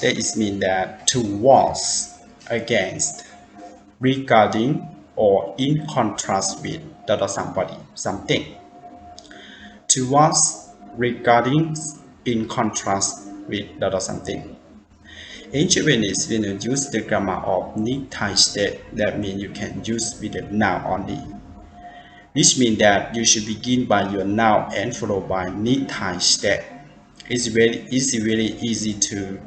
nihongo-shite is mean that towards, against, regarding, or in contrast with somebody, something. Towards, regarding, in contrast with something. In Japanese, when you use the grammar of NITAISHITE, that means you can use with the noun only. Which means that you should begin by your noun and followed by NITAISHITE. It's really easy to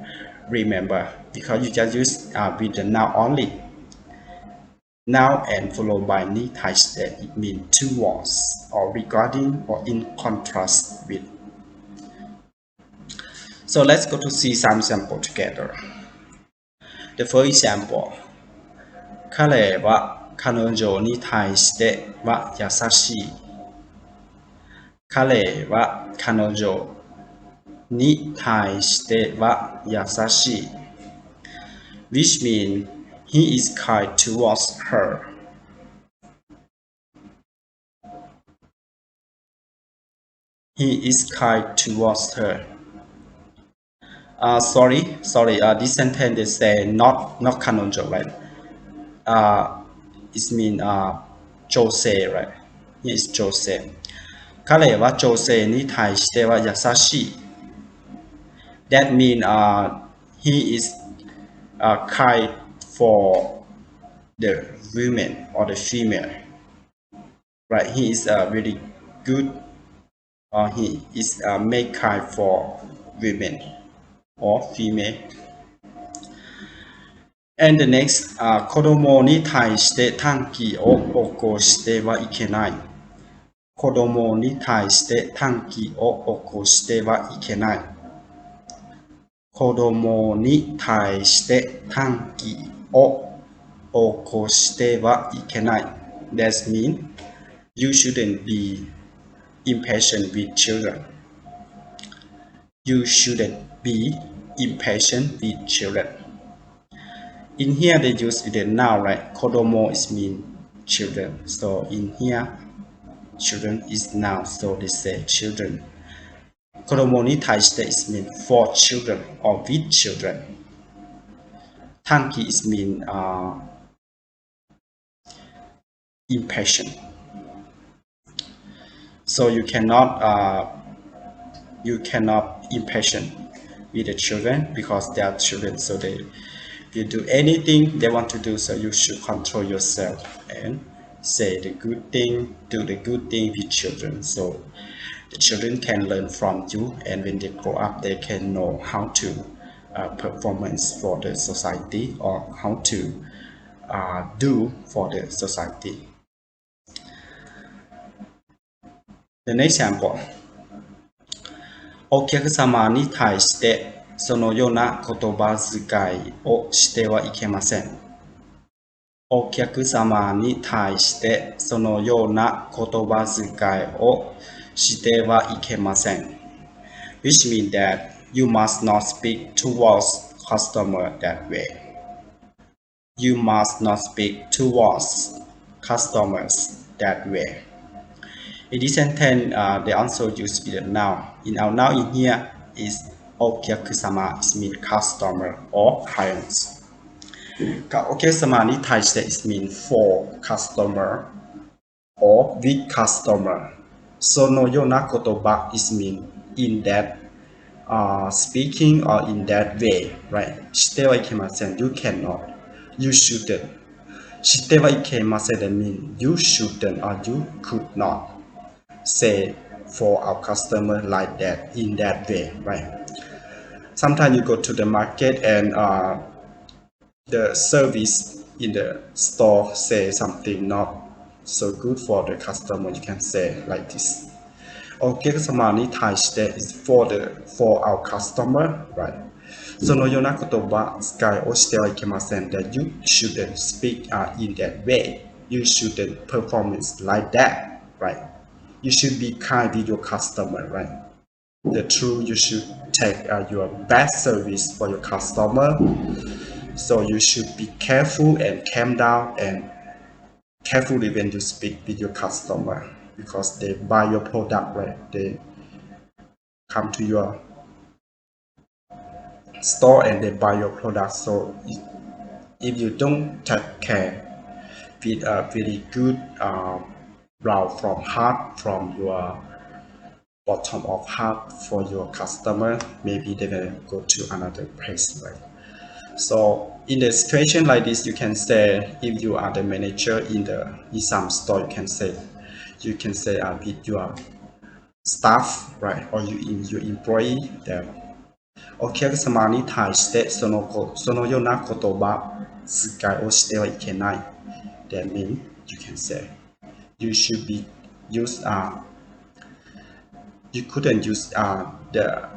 remember because you just use with the noun only. Noun and followed by NITAISHITE, it means towards or regarding or in contrast with. So let's go to see some sample together. The first example. 彼は彼女に対しては優しい。彼は彼女に対しては優しい。Which means he is kind towards her. He is kind towards her. Sorry. This sentence they say not 彼女 right? It means 女性 right? Here is 女性。彼は女性に対しては優しい。That means he is kind for the women or the female. Right? He is really good. He is make kind for women or female. And the next, 子供に対して短期を起こしてはいけない。子供に対して短期を起こしてはいけない。子供に対して短期を起こしてはいけない。That means you shouldn't be impatient with children. You shouldn't be impatient with children. In here they use the noun, right? Kodomo is mean children. So in here, children is noun. So they say children. Kodomo ni taishite is mean for children or with children. Tanki is mean impatient. So you cannot impatient with the children because they are children. So if you do anything they want to do, so you should control yourself and say the good thing, do the good thing with children. So the children can learn from you, and when they grow up, they can know how to performance for the society or how to do for the society. The next example. お客様に対してそのような言葉遣いをしてはいけません。お客様に対してそのような言葉遣いをしてはいけません。Which means that you must not speak towards customer that way. You must not speak towards customers that way. In this sentence, they also use the noun. In our noun in here is お客様 is mean customer or clients. お客様に対して is mean for customer or with customer. そのような言葉 is mean in that speaking or in that way, right? してはいけません You cannot. You shouldn't. してはいけません that mean you shouldn't or you could not say for our customer like that in that way, right? Sometimes you go to the market and the service in the store say something not so good for the customer. You can say like this. お客様に対して is for our customer, right? そのような言葉遣いをしてはいけません that you shouldn't speak in that way. You shouldn't perform it like that, right? You should be kind with your customer, right? The truth, you should take your best service for your customer. So you should be careful and calm down and carefully when you speak with your customer because they buy your product, right? They come to your store and they buy your product. So if you don't take care with a very good route from heart, from your bottom of heart for your customer, maybe they will go to another place, right? So in the situation like this, you can say, if you are the manager in some store, you can say with your staff, right, or your employee that お客様に対してそのような言葉遣いをしてはいけない。That means you can say you should be use you couldn't use the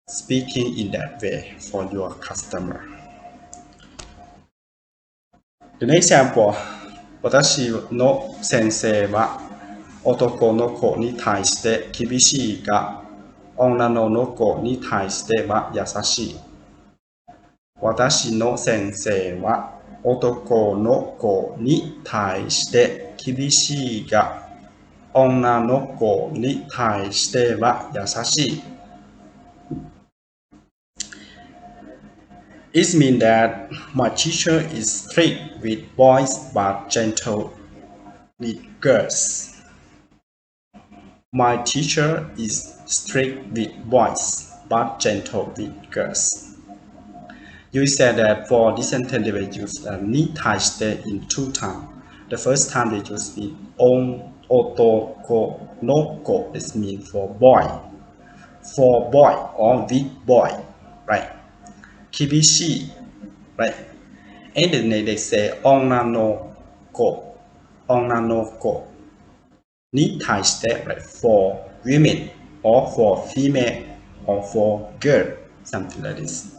speaking in that way for your customer. The next example, 私の先生は男の子に対して厳しいが、女の子に対しては優しい。私の先生は男の子に対して厳しいが、女の子に対しては優しい。It means that my teacher is strict with boys but gentle with girls. My teacher is strict with boys but gentle with girls. You said that for this sentence they will use nihongo in two times. The first time they use it on otoko no ko. This means for boy or with boy, right? Kibishi, right? And then they say onna no ko, nihongo, right? For women or for female or for girl, something like this.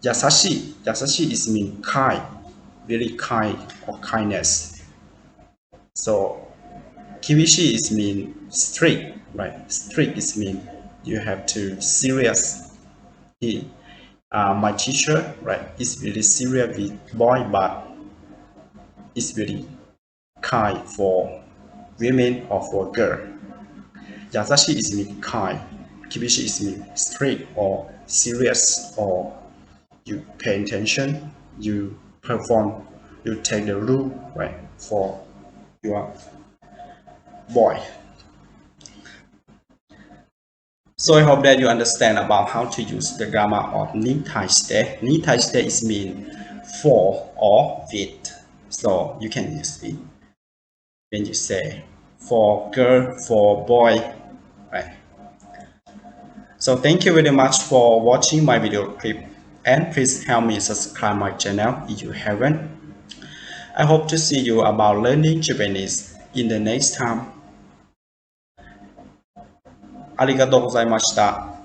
Yasashi is mean kind, very kind or kindness. So kibishi is mean strict, right? Strict is mean you have to serious. My teacher, right, is very serious with boy, but is very kind for women or for girl. Yasashi is mean kind, kibishi is mean strict or serious, or you pay attention, you perform, you take the rule, right, for your boy. So I hope that you understand about how to use the grammar of nihongo. Nihongo is mean for or with. So you can use it when you say for girl, for boy, right? So thank you very much for watching my video clip, and please help me subscribe my channel if you haven't. I hope to see you about learning Japanese in the next time. ありがとうございました。